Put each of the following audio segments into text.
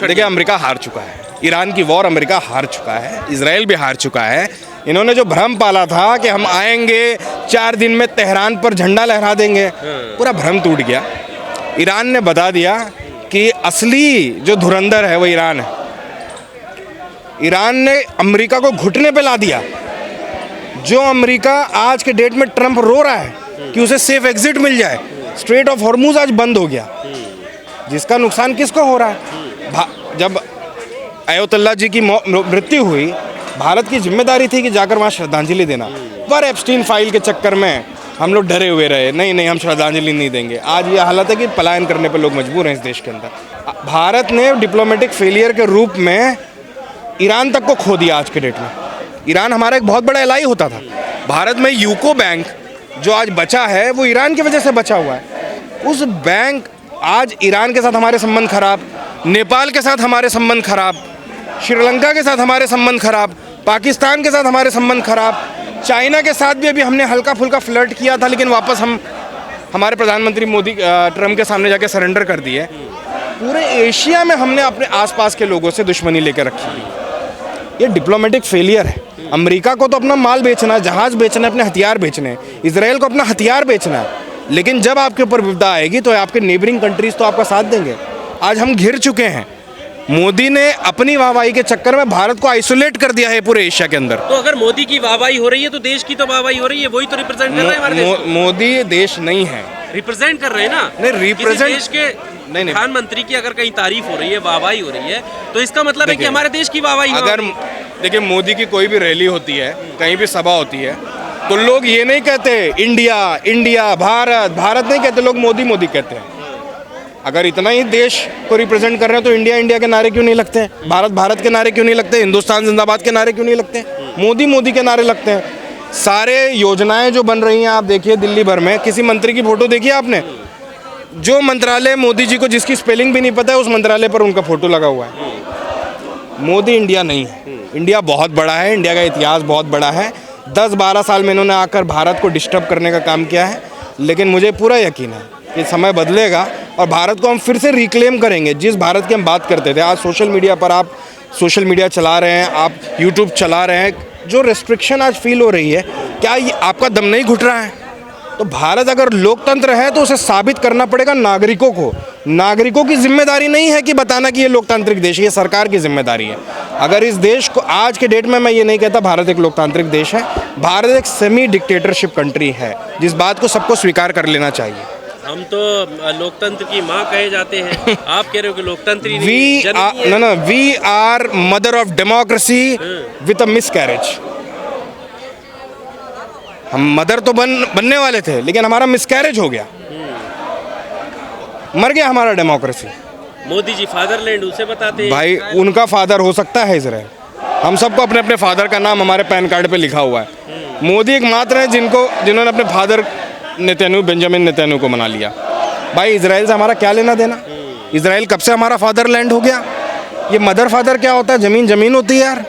देखिए, अमेरिका हार चुका है। ईरान की वॉर अमेरिका हार चुका है, इजराइल भी हार चुका है। इन्होंने जो भ्रम पाला था कि हम आएंगे 4 दिन में तेहरान पर झंडा लहरा देंगे, पूरा भ्रम टूट गया। ईरान ने बता दिया कि असली जो धुरंधर है वो ईरान है। ईरान ने अमेरिका को घुटने पे ला दिया। जो अमेरिका आज के डेट में ट्रंप रो रहा है कि उसे सेफ एग्जिट मिल जाए, स्ट्रेट ऑफ हॉर्मुज आज बंद हो गया, जिसका नुकसान किसको हो रहा है? जब अयोतुल्ला जी की मृत्यु हुई, भारत की जिम्मेदारी थी कि जाकर वहाँ श्रद्धांजलि देना, पर एप्स्टीन फाइल के चक्कर में हम लोग डरे हुए रहे, नहीं हम श्रद्धांजलि नहीं देंगे। आज ये हालत है कि पलायन करने पर लोग मजबूर हैं इस देश के अंदर। भारत ने डिप्लोमेटिक फेलियर के रूप में ईरान तक को खो दिया। आज के डेट में ईरान हमारा एक बहुत बड़ा एलाई होता था। भारत में यूको बैंक जो आज बचा है वो ईरान की वजह से बचा हुआ है। उस बैंक आज ईरान के साथ हमारे संबंध खराब, नेपाल के साथ हमारे संबंध खराब, श्रीलंका के साथ हमारे संबंध खराब, पाकिस्तान के साथ हमारे संबंध खराब, चाइना के साथ भी अभी हमने हल्का फुल्का फ्लर्ट किया था, लेकिन वापस हम हमारे प्रधानमंत्री मोदी ट्रम्प के सामने जाके सरेंडर कर दिए। पूरे एशिया में हमने अपने आसपास के लोगों से दुश्मनी लेकर रखी थी। ये डिप्लोमेटिक फेलियर है। अमेरिका को तो अपना माल बेचना है, जहाज बेचना है, अपने हथियार बेचने हैं। इजराइल को अपना हथियार बेचना है, लेकिन जब आपके ऊपर विपदा आएगी तो आपके नेबरिंग कंट्रीज तो आपका साथ देंगे। आज हम घिर चुके हैं। मोदी ने अपनी वाहवाही के चक्कर में भारत को आइसोलेट कर दिया है पूरे एशिया के अंदर। तो अगर मोदी की वाहवाही हो रही है तो देश की तो वाहवाही हो रही है, वही तो रिप्रेजेंट कर रहे हैं हमारे देश को। मोदी देश नहीं है, रिप्रेजेंट कर रहे हैं ना। नहीं, रिप्रेजेंट देश के प्रधानमंत्री की अगर कहीं तारीफ हो रही है, वाहवाही हो रही है, तो इसका मतलब है कि हमारे देश की वाहवाही। अगर देखिए, मोदी की कोई भी रैली होती है, कहीं भी सभा होती है, तो लोग ये नहीं कहते इंडिया इंडिया, भारत भारत नहीं कहते, लोग मोदी मोदी कहते हैं। अगर इतना ही देश को रिप्रेजेंट कर रहे हैं तो इंडिया इंडिया के नारे क्यों नहीं लगते हैं? भारत भारत के नारे क्यों नहीं लगते? हिंदुस्तान जिंदाबाद के नारे क्यों नहीं लगते? मोदी मोदी के नारे लगते हैं। सारे योजनाएं जो बन रही हैं, आप देखिए दिल्ली भर में, किसी मंत्री की फोटो देखिए आपने? जो मंत्रालय मोदी जी को जिसकी स्पेलिंग भी नहीं पता है, उस मंत्रालय पर उनका फोटो लगा हुआ है। मोदी इंडिया नहीं है। इंडिया बहुत बड़ा है, इंडिया का इतिहास बहुत बड़ा है। 10-12 साल में इन्होंने आकर भारत को डिस्टर्ब करने का काम किया है, लेकिन मुझे पूरा यकीन है कि समय बदलेगा और भारत को हम फिर से रिक्लेम करेंगे। जिस भारत की हम बात करते थे, आज सोशल मीडिया पर आप सोशल मीडिया चला रहे हैं, आप यूट्यूब चला रहे हैं, जो रेस्ट्रिक्शन आज फील हो रही है, क्या ये आपका दम नहीं घुट रहा है? तो भारत अगर लोकतंत्र है तो उसे साबित करना पड़ेगा नागरिकों को। नागरिकों की जिम्मेदारी नहीं है कि बताना कि ये लोकतांत्रिक देश है, ये सरकार की जिम्मेदारी है। अगर इस देश को आज के डेट में, मैं ये नहीं कहता भारत एक लोकतांत्रिक देश है, भारत एक सेमी डिक्टेटरशिप कंट्री है, जिस बात को सबको स्वीकार कर लेना चाहिए। हम तो लोकतंत्र की माँ कहे जाते हैं, आप कह रहे हो कि लोकतंत्र ही we are mother of democracy with a miscarriage. हम मदर तो बनने वाले थे, लेकिन हमारा मिसकैरेज हो गया, मर गया हमारा डेमोक्रेसी। मोदी जी फादरलैंड उसे बताते हैं भाई, उनका फादर हो सकता है इजराइल। हम सबको अपने अपने फादर का नाम हमारे पैन कार्ड पे लिखा हुआ है। मोदी एकमात्र हैं जिन्होंने अपने फादर बेंजामिन नेतन्याहू को मना लिया। भाई, इजराइल से हमारा क्या लेना देना? इजराइल कब से हमारा फादरलैंड हो गया? ये मदर फादर क्या होता है? जमीन जमीन होती है यार।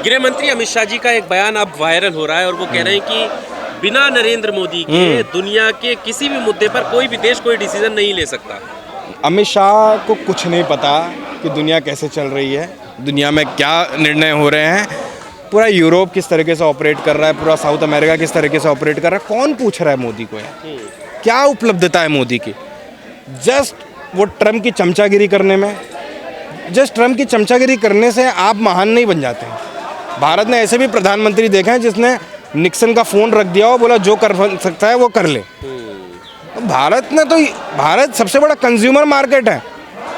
गृह मंत्री अमित शाह जी का एक बयान अब वायरल हो रहा है और वो कह रहे हैं कि बिना नरेंद्र मोदी के दुनिया के किसी भी मुद्दे पर कोई भी देश कोई डिसीजन नहीं ले सकता। अमित शाह को कुछ नहीं पता कि दुनिया कैसे चल रही है, दुनिया में क्या निर्णय हो रहे हैं। पूरा यूरोप किस तरीके से ऑपरेट कर रहा है, पूरा साउथ अमेरिका किस तरीके से ऑपरेट कर रहा है, कौन पूछ रहा है मोदी को यार? क्या उपलब्धता है मोदी की? जस्ट वो ट्रम्प की चमचागिरी करने में, जस्ट ट्रम्प की चमचागिरी करने से आप महान नहीं बन जाते हैं। भारत ने ऐसे भी प्रधानमंत्री देखा है जिसने निक्सन का फ़ोन रख दिया हो, बोला जो कर सकता है वो कर ले। तो भारत सबसे बड़ा कंज्यूमर मार्केट है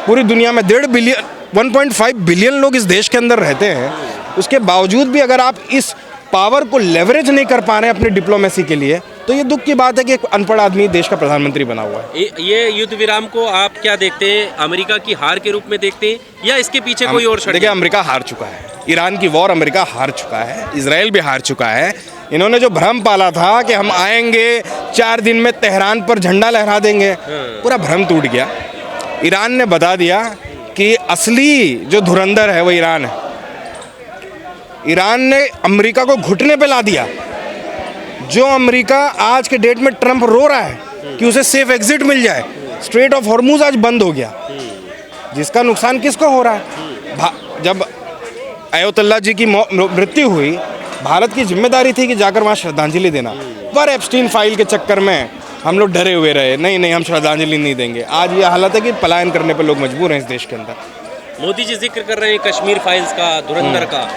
पूरी दुनिया में। 1.5 बिलियन लोग इस देश के अंदर रहते हैं। उसके बावजूद भी अगर आप इस पावर को लेवरेज नहीं कर पा रहे हैं अपनी डिप्लोमेसी के लिए, तो ये दुख की बात है कि एक अनपढ़ आदमी देश का प्रधानमंत्री बना हुआ है। ये युद्ध विराम को आप क्या देखते हैं? अमेरिका की हार के रूप में देखते हैं या इसके पीछे कोई और? देखिए, अमेरिका हार चुका है। ईरान की वॉर अमेरिका हार चुका है, इजराइल भी हार चुका है। इन्होंने जो भ्रम पाला था कि हम आएंगे 4 दिन में तेहरान पर झंडा लहरा देंगे, पूरा भ्रम टूट गया। ईरान ने बता दिया कि असली जो धुरंधर है वो ईरान है। ईरान ने अमेरिका को घुटने पे ला दिया। जो अमेरिका आज के डेट में ट्रंप रो रहा है कि उसे सेफ एग्जिट मिल जाए, स्ट्रेट ऑफ हॉर्मुज आज बंद हो गया, जिसका नुकसान किसको हो रहा है? जब अयोतुल्ला जी की मृत्यु हुई, भारत की जिम्मेदारी थी कि जाकर वहाँ श्रद्धांजलि देना, पर एप्स्टीन फाइल के चक्कर में हम लोग डरे हुए रहे, नहीं हम श्रद्धांजलि नहीं देंगे। आज ये हालत है कि पलायन करने पर लोग मजबूर हैं इस देश के अंदर। मोदी जी जिक्र कर रहे हैं कश्मीर फाइल्स का, धुरंधर का।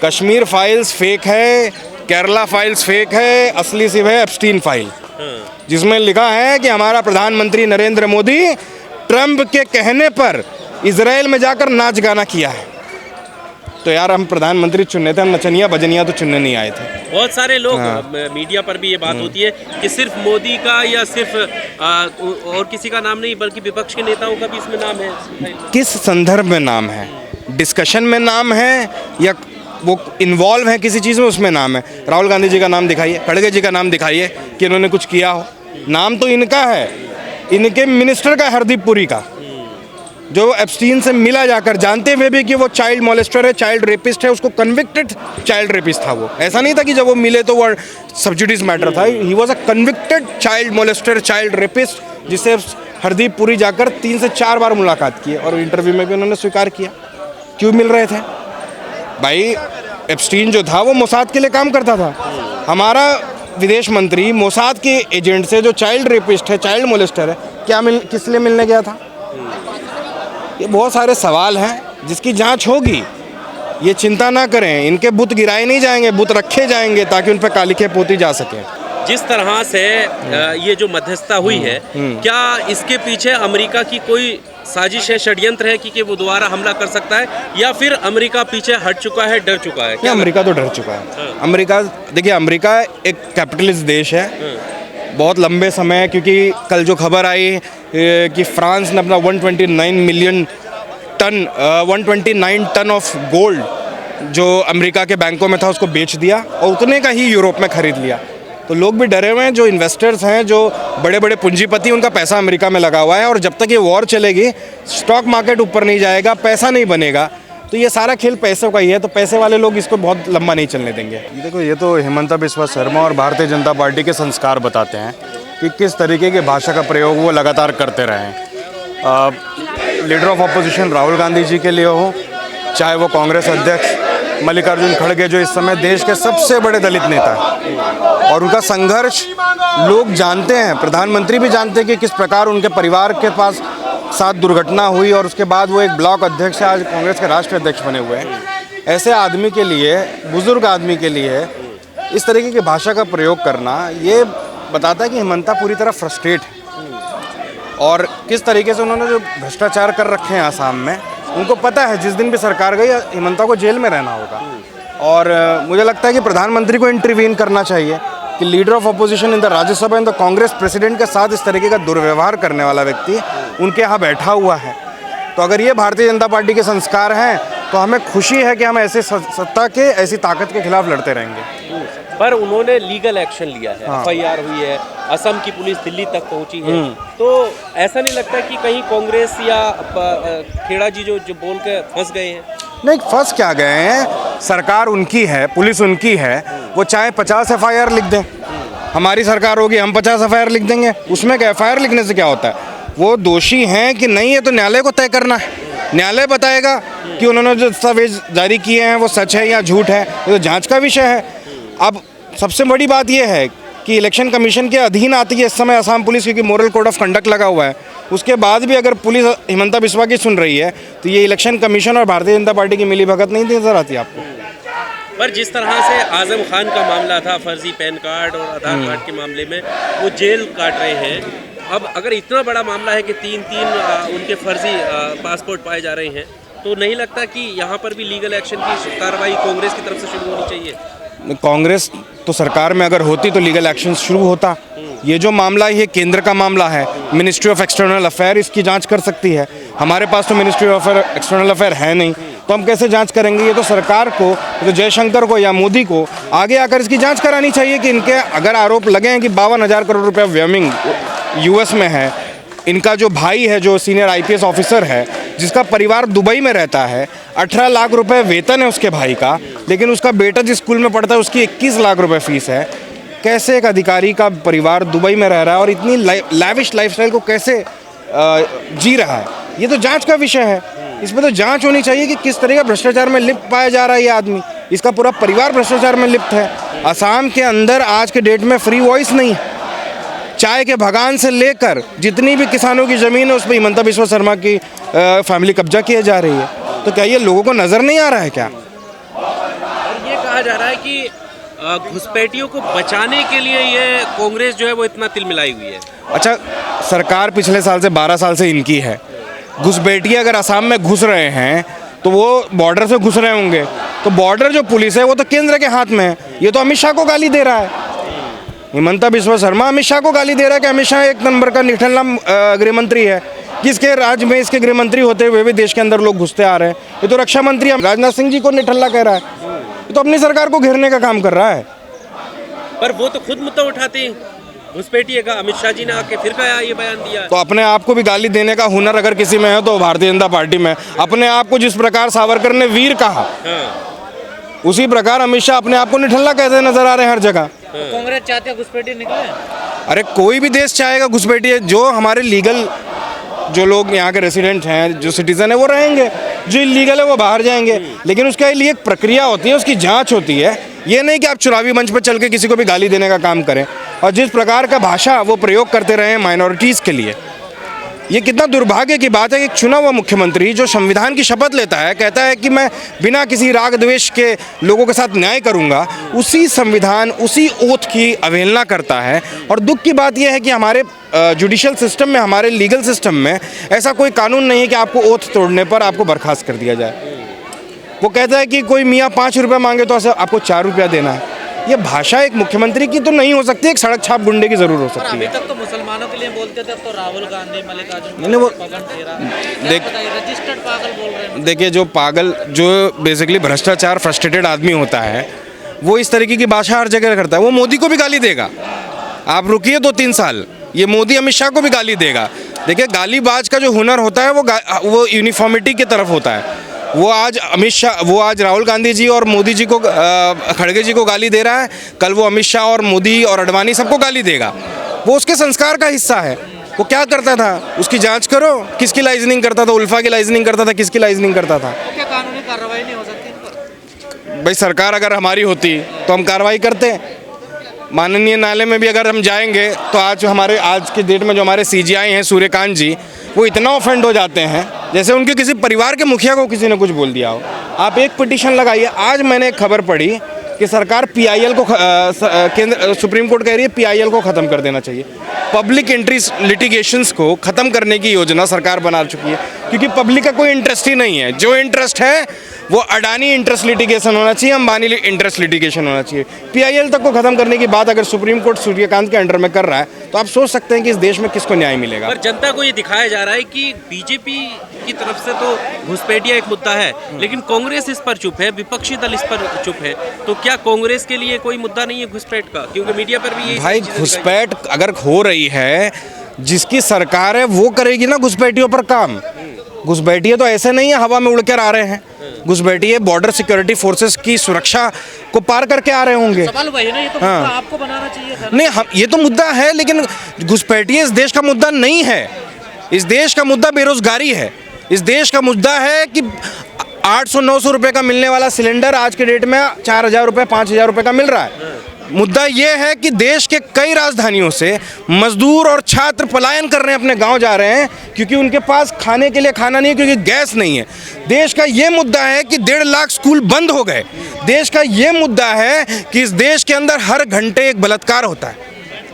कश्मीर फाइल्स फेक है, केरला फाइल्स फेक है, असली सिर्फ है एप्स्टीन फाइल, जिसमें लिखा है कि हमारा प्रधानमंत्री नरेंद्र मोदी ट्रंप के कहने पर इजराइल में जाकर नाच गाना किया है। तो यार हम प्रधानमंत्री चुनने थे, हम नचनिया बजनिया तो चुनने नहीं आए थे। बहुत सारे लोग मीडिया पर भी ये बात होती है कि सिर्फ मोदी का या सिर्फ और किसी का नाम नहीं बल्कि विपक्ष के नेताओं का भी इसमें नाम है। किस संदर्भ में नाम है? डिस्कशन में नाम है या वो इन्वॉल्व है किसी चीज़ में, उसमें नाम है? राहुल गांधी जी का नाम दिखाइए, खड़गे जी का नाम दिखाइए कि इन्होंने कुछ किया हो। नाम तो इनका है, इनके मिनिस्टर का, हरदीप पुरी का, जो एप्स्टीन से मिला जाकर, जानते हुए भी कि वो चाइल्ड मोलेस्टर है, चाइल्ड रेपिस्ट है, उसको कन्विक्टेड चाइल्ड रेपिस्ट था वो। ऐसा नहीं था कि जब वो मिले तो वो सब्सिडीज मैटर था। He was a convicted child molester, child rapist, जिससे हरदीप पुरी जाकर 3 से 4 बार मुलाकात की और इंटरव्यू में भी उन्होंने स्वीकार किया। क्यों मिल रहे थे भाई? एप्स्टीन जो था वो मोसाद के लिए काम करता था। हमारा विदेश मंत्री मोसाद के एजेंट से, जो चाइल्ड रेपिस्ट है, चाइल्ड मोलेस्टर है, किस लिए मिलने गया था? ये बहुत सारे सवाल हैं जिसकी जांच होगी। ये चिंता ना करें, इनके बुत गिराए नहीं जाएंगे, बुत रखे जाएंगे ताकि उन पर कालिखे पोती जा सके। जिस तरह से ये जो मध्यस्थता हुई है, क्या इसके पीछे अमेरिका की कोई साजिश है, षड्यंत्र है कि वो दोबारा हमला कर सकता है, या फिर अमेरिका पीछे हट चुका है, डर चुका है? क्या अमेरिका तो डर चुका है। अमेरिका, देखिए, अमेरिका एक कैपिटलिस्ट देश है बहुत लंबे समय, क्योंकि कल जो खबर आई कि फ्रांस ने अपना 129 टन ऑफ गोल्ड जो अमेरिका के बैंकों में था उसको बेच दिया और उतने का ही यूरोप में खरीद लिया। तो लोग भी डरे हुए हैं, जो इन्वेस्टर्स हैं, जो बड़े बड़े पूंजीपति, उनका पैसा अमेरिका में लगा हुआ है, और जब तक ये वॉर चलेगी स्टॉक मार्केट ऊपर नहीं जाएगा, पैसा नहीं बनेगा, तो ये सारा खेल पैसों का ही है। तो पैसे वाले लोग इसको बहुत लंबा नहीं चलने देंगे। देखो, ये तो हिमंता बिस्वा शर्मा और भारतीय जनता पार्टी के संस्कार बताते हैं कि किस तरीके की भाषा का प्रयोग वो लगातार करते रहे हैं। Leader of opposition Rahul Gandhi ji के लिए हो, चाहे वो कांग्रेस अध्यक्ष मल्लिकार्जुन खड़गे, जो इस समय देश के सबसे बड़े दलित नेता हैं, और उनका संघर्ष लोग जानते हैं, प्रधानमंत्री भी जानते हैं कि किस प्रकार उनके परिवार के पास साथ दुर्घटना हुई और उसके बाद वो एक ब्लॉक अध्यक्ष, आज कांग्रेस के राष्ट्रीय अध्यक्ष बने हुए हैं। ऐसे आदमी के लिए, बुजुर्ग आदमी के लिए इस तरीके की भाषा का प्रयोग करना, ये बताता है कि हिमंता पूरी तरह फ्रस्ट्रेट है, और किस तरीके से उन्होंने जो भ्रष्टाचार कर रखे हैं आसाम में, उनको पता है जिस दिन भी सरकार गई हिमंता को जेल में रहना होगा। और मुझे लगता है कि प्रधानमंत्री को इंटरवीन करना चाहिए कि leader of opposition in the Rajya Sabha in the Congress president के साथ इस तरीके का दुर्व्यवहार करने वाला व्यक्ति उनके यहाँ बैठा हुआ है। तो अगर ये भारतीय जनता पार्टी के संस्कार हैं तो हमें खुशी है कि हम ऐसे सत्ता के, ऐसी ताकत के खिलाफ लड़ते रहेंगे। पर उन्होंने लीगल एक्शन लिया है, FIR हुई है, असम की पुलिस दिल्ली तक पहुंची है, तो ऐसा नहीं लगता कि कहीं कांग्रेस या खेड़ा जी जो बोल के फंस गए हैं? नहीं, फंस क्या गए हैं, सरकार उनकी है, पुलिस उनकी है, वो चाहे 50 FIR लिख दें, हमारी सरकार होगी हम 50 FIR लिख देंगे, उसमें क्या FIR लिखने से क्या होता है? वो दोषी हैं कि नहीं, ये तो न्यायालय को तय करना है। न्यायालय बताएगा कि उन्होंने जो दस्तावेज जारी किए हैं वो सच है या झूठ है, ये तो जांच का विषय है। अब सबसे बड़ी बात यह है कि इलेक्शन कमीशन के अधीन आती है इस समय असम पुलिस, क्योंकि मॉरल कोड ऑफ कंडक्ट लगा हुआ है। उसके बाद भी अगर पुलिस हिमंता बिस्वा की सुन रही है तो ये इलेक्शन कमीशन और भारतीय जनता पार्टी की मिलीभगत नहीं नजर आती आपको? पर जिस तरह से आजम खान का मामला था, फर्जी पैन कार्ड और आधार कार्ड के मामले में वो जेल काट रहे हैं, अब अगर इतना बड़ा मामला है कि तीन उनके फर्जी पासपोर्ट पाए जा रहे हैं, तो नहीं लगता कि यहाँ पर भी लीगल एक्शन की कार्रवाई कांग्रेस की तरफ से शुरू होनी चाहिए? कांग्रेस तो सरकार में अगर होती तो लीगल एक्शन शुरू होता। ये जो मामला है ये केंद्र का मामला है, मिनिस्ट्री ऑफ एक्सटर्नल अफेयर इसकी जांच कर सकती है। हमारे पास तो मिनिस्ट्री ऑफ एक्सटर्नल अफेयर है नहीं, तो हम कैसे जांच करेंगे? ये तो सरकार को, तो जयशंकर को या मोदी को आगे आकर इसकी जांच करानी चाहिए कि इनके अगर आरोप लगे हैं कि 52,000 करोड़ रुपये व्यमिंग US में है, इनका जो भाई है जो सीनियर IPS ऑफिसर है जिसका परिवार दुबई में रहता है, 18 लाख रुपए वेतन है उसके भाई का, लेकिन उसका बेटा जिस स्कूल में पढ़ता है उसकी 21 लाख रुपए फीस है। कैसे एक अधिकारी का परिवार दुबई में रह रहा है और इतनी लैविश लाइफस्टाइल को कैसे जी रहा है? ये तो जांच का विषय है। इसमें तो जांच होनी चाहिए कि किस तरह का भ्रष्टाचार में लिप्त पाया जा रहा है ये आदमी। इसका पूरा परिवार भ्रष्टाचार में लिप्त है। असम के अंदर आज के डेट में फ्री वॉइस नहीं है। चाय के बगान से लेकर जितनी भी किसानों की ज़मीन है उस पर हिमंता बिस्वा शर्मा की फैमिली कब्जा किए जा रही है। तो क्या ये लोगों को नज़र नहीं आ रहा है क्या? और ये कहा जा रहा है कि घुसपैठियों को बचाने के लिए ये कांग्रेस जो है वो इतना तिलमिलाई हुई है। अच्छा, सरकार पिछले साल से 12 साल से इनकी है। घुसपैठिए अगर असम में घुस रहे हैं तो वो बॉर्डर से घुस रहे होंगे, तो बॉर्डर जो पुलिस है वो तो केंद्र के हाथ में है। ये तो अमित शाह को गाली दे रहा है। हिमंता बिस्वा शर्मा अमित शाह को गाली दे रहा है कि अमित शाह एक नंबर का निठल्ला गृह मंत्री है। किसके राज्य में इसके गृह मंत्री होते हुए भी देश के अंदर लोग घुसते आ रहे हैं। ये तो रक्षा मंत्री राजनाथ सिंह जी को निठल्ला कह रहा है। ये तो अपनी सरकार को घेरने का काम कर रहा है। पर वो तो खुद मुद्दा उठाते हैं घुसपैठिए का। अमित शाह जी ने आके फिर कहा ये बयान दिया। तो अपने आप को भी गाली देने का हुनर अगर किसी में है तो भारतीय जनता पार्टी में। अपने आप को जिस प्रकार सावरकर ने वीर कहा, उसी प्रकार अमित शाह अपने आप को निठल्ला कहते नजर आ रहे हैं हर जगह। कांग्रेस चाहते हैं घुसपैठिए निकले। अरे कोई भी देश चाहेगा घुसपैठिए। जो हमारे लीगल जो लोग यहाँ के रेसिडेंट हैं, जो सिटीजन है, वो रहेंगे। जो इलीगल है वो बाहर जाएंगे। लेकिन उसके लिए एक प्रक्रिया होती है, उसकी जांच होती है। ये नहीं कि आप चुनावी मंच पर चल के किसी को भी गाली देने का काम करें। और जिस प्रकार का भाषा वो प्रयोग करते रहे माइनॉरिटीज़ के लिए, ये कितना दुर्भाग्य की बात है कि एक चुना हुआ मुख्यमंत्री जो संविधान की शपथ लेता है, कहता है कि मैं बिना किसी राग द्वेष के लोगों के साथ न्याय करूंगा, उसी संविधान उसी ओथ की अवहेलना करता है। और दुख की बात यह है कि हमारे जुडिशियल सिस्टम में, हमारे लीगल सिस्टम में ऐसा कोई कानून नहीं है कि आपको ओथ तोड़ने पर आपको बर्खास्त कर दिया जाए। वो कहता है कि कोई मियाँ 5 रुपये मांगे तो ऐसा आपको 4 रुपया देना है। ये भाषा एक मुख्यमंत्री की तो नहीं हो सकती, एक सड़क छाप गुंडे की जरूर हो सकती है। अभी तक तो मुसलमानों के लिए बोलते थे, अब तो राहुल गांधी, मल्लिकार्जुन नहीं, वो देख रजिस्टर्ड पागल बोल रहे हैं। देखिए, जो पागल, जो बेसिकली भ्रष्टाचार फ्रस्ट्रेटेड आदमी होता है, वो इस तरीके की भाषा हर जगह करता है। वो मोदी को भी गाली देगा। आप रुकिए 2-3 साल, ये मोदी अमित शाह को भी गाली देगा। देखिए, गालीबाज का जो हुनर होता है वो यूनिफॉर्मिटी की तरफ होता है। वो आज राहुल गांधी जी और मोदी जी को, खड़गे जी को गाली दे रहा है। कल वो अमित शाह और मोदी और अडवाणी सबको गाली देगा। वो उसके संस्कार का हिस्सा है। वो क्या करता था उसकी जांच करो। किसकी लाइजनिंग करता था? उल्फा की लाइजनिंग करता था, किसकी लाइजनिंग करता था? क्या कानूनी कार्रवाई नहीं हो सकती इन पर? भाई, सरकार अगर हमारी होती तो हम कार्रवाई करते। माननीय न्यायालय में भी अगर हम जाएंगे तो आज के डेट में जो हमारे सीजीआई हैं सूर्यकांत जी, वो इतना ऑफेंड हो जाते हैं जैसे उनके किसी परिवार के मुखिया को किसी ने कुछ बोल दिया हो। आप एक पिटीशन लगाइए। आज मैंने एक खबर पढ़ी कि सरकार पीआईएल को, सुप्रीम कोर्ट कह रही है पीआईएल को ख़त्म कर देना चाहिए। पब्लिक इंटरेस्ट लिटिगेशंस को ख़त्म करने की योजना सरकार बना चुकी है, क्योंकि पब्लिक का कोई इंटरेस्ट ही नहीं है। जो इंटरेस्ट है वो अडानी इंटरेस्ट लिटिगेशन होना चाहिए, अंबानी इंटरेस्ट लिटिगेशन होना चाहिए। पीआईएल तक को ख़त्म करने की बात अगर सुप्रीम कोर्ट सूर्यकांत के अंडर में कर रहा है तो आप सोच सकते हैं कि इस देश में किसको न्याय मिलेगा। पर जनता को ये दिखाया जा रहा है कि बीजेपी की तरफ से तो घुसपैठिया एक मुद्दा है, लेकिन कांग्रेस इस पर चुप है, विपक्षी दल इस पर चुप है। तो क्या कांग्रेस के लिए कोई मुद्दा नहीं है घुसपैठ का? क्योंकि मीडिया पर भी ये भाई, घुसपैठ अगर हो रही है, जिसकी सरकार है वो करेगी ना घुसपैठियों पर काम। घुसपैठिए तो ऐसे नहीं है हवा में उड़कर आ रहे हैं। घुसपैठिए बॉर्डर सिक्योरिटी फोर्सेस की सुरक्षा को पार करके आ रहे होंगे। सवाल वही ना, ये तो मुद्दा आपको बनाना चाहिए था। नहीं, हम ये तो मुद्दा है, लेकिन घुसपैठिए इस देश का मुद्दा नहीं है। इस देश का मुद्दा बेरोजगारी है। इस देश का मुद्दा है कि 800-900 रुपये का मिलने वाला सिलेंडर आज के डेट में 4,000 रुपये 5,000 रुपये का मिल रहा है। मुद्दा ये है कि देश के कई राजधानियों से मजदूर और छात्र पलायन कर रहे हैं, अपने गांव जा रहे हैं, क्योंकि उनके पास खाने के लिए खाना नहीं है, क्योंकि गैस नहीं है। देश का ये मुद्दा है कि 1.5 लाख स्कूल बंद हो गए। देश का ये मुद्दा है कि इस देश के अंदर हर घंटे एक बलात्कार होता है।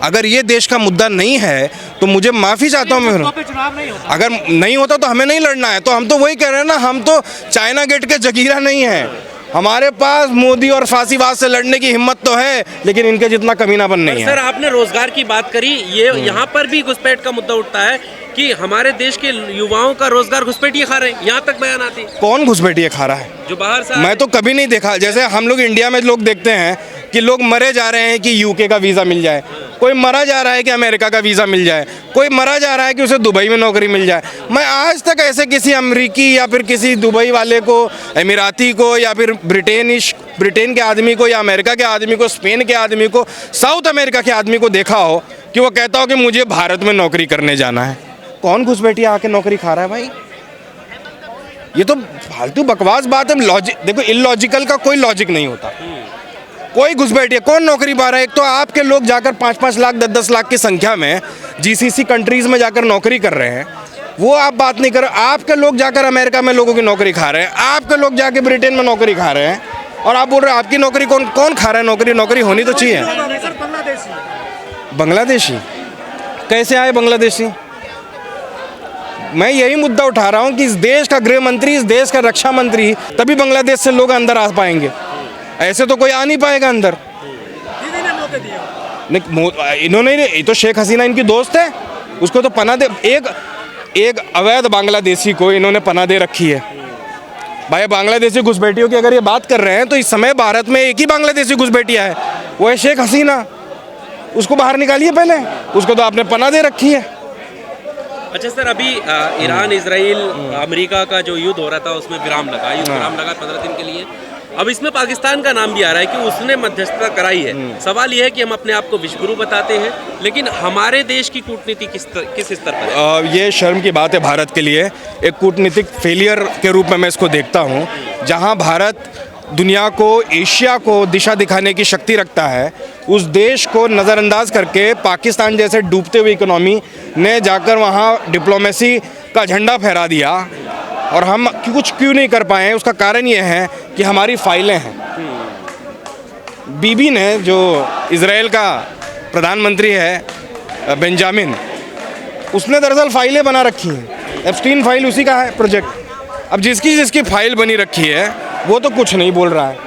अगर ये देश का मुद्दा नहीं है तो मुझे माफ़ी चाहता हूँ मैं। चुनाव नहीं होता। अगर नहीं होता तो हमें नहीं लड़ना है। तो हम तो वही कह रहे हैं ना, हम तो चाइना गेट के जगीरा नहीं है। हमारे पास मोदी और फांसीवाद से लड़ने की हिम्मत तो है, लेकिन इनके जितना कमीनापन नहीं है। सर, आपने रोजगार की बात करी, ये यहाँ पर भी घुसपैठ का मुद्दा उठता है कि हमारे देश के युवाओं का रोजगार घुसपैठिए खा रहे हैं। यहाँ तक बयान आती है। कौन घुसपैठिए खा रहा है? जो बाहर से मैं तो कभी नहीं देखा। जैसे हम लोग इंडिया में लोग देखते हैं कि लोग मरे जा रहे हैं कि यूके का वीज़ा मिल जाए, कोई मरा जा रहा है कि अमेरिका का वीज़ा मिल जाए, कोई मरा जा रहा है कि उसे दुबई में नौकरी मिल जाए। मैं आज तक ऐसे किसी अमरीकी या फिर किसी दुबई वाले को, अमीराती को, या फिर ब्रिटेन के आदमी को, या अमेरिका के आदमी को, स्पेन के आदमी को, साउथ अमेरिका के आदमी को देखा हो कि वो कहता हो कि मुझे भारत में नौकरी करने जाना है। कौन घुसपैठिया आके नौकरी खा रहा है भाई? ये तो फालतू बकवास बात है। लॉजिक देखो, इलॉजिकल का कोई लॉजिक नहीं होता। कोई घुसपैठिया कौन नौकरी पा रहा है? एक तो आपके लोग जाकर 5-5 लाख 10-10 लाख की संख्या में जीसीसी कंट्रीज में जाकर नौकरी कर रहे हैं, वो आप बात नहीं कर रहे। आपके लोग जाकर अमेरिका में लोगों की नौकरी खा रहे हैं, आपके लोग जाके ब्रिटेन में नौकरी खा रहे हैं, और आप बोल रहे हैं आपकी नौकरी कौन कौन खा रहा है? नौकरी होनी तो चाहिए। बांग्लादेशी कैसे आए बांग्लादेशी? मैं यही मुद्दा उठा रहा हूँ कि इस देश का गृह मंत्री, इस देश का रक्षा मंत्री, तभी बांग्लादेश से लोग अंदर आ पाएंगे, ऐसे तो कोई आ नहीं पाएगा अंदर। इन्होंने, ये तो शेख हसीना इनकी दोस्त है, उसको तो पनाह दे, एक अवैध बांग्लादेशी को इन्होंने पनाह दे रखी है। भाई बांग्लादेशी घुसपैठियों की अगर ये बात कर रहे हैं तो इस समय भारत में एक ही बांग्लादेशी घुसपैठिया है, वो है शेख हसीना। उसको बाहर निकालिए पहले, उसको तो आपने पनाह दे रखी है। अच्छा सर, अभी ईरान इजराइल अमेरिका का जो युद्ध हो रहा था उसमें विराम लगा, युद्ध विराम लगा 15 दिन के लिए। अब इसमें पाकिस्तान का नाम भी आ रहा है कि उसने मध्यस्थता कराई है। सवाल यह है कि हम अपने आप को विश्वगुरु बताते हैं, लेकिन हमारे देश की कूटनीति किस स्तर पर है? ये शर्म की बात है भारत के लिए। एक कूटनीतिक फेलियर के रूप में मैं इसको देखता हूँ। जहाँ भारत दुनिया को, एशिया को दिशा दिखाने की शक्ति रखता है, उस देश को नज़रअंदाज करके पाकिस्तान जैसे डूबते हुए इकोनॉमी ने जाकर वहाँ डिप्लोमेसी का झंडा फहरा दिया, और हम कुछ क्यों नहीं कर पाए हैं? उसका कारण ये है कि हमारी फाइलें हैं। बीबी ने, जो इजराइल का प्रधानमंत्री है बेंजामिन, उसने दरअसल फाइलें बना रखी हैं। एप्स्टीन फाइल उसी का है प्रोजेक्ट। अब जिसकी फाइल बनी रखी है वो तो कुछ नहीं बोल रहा है।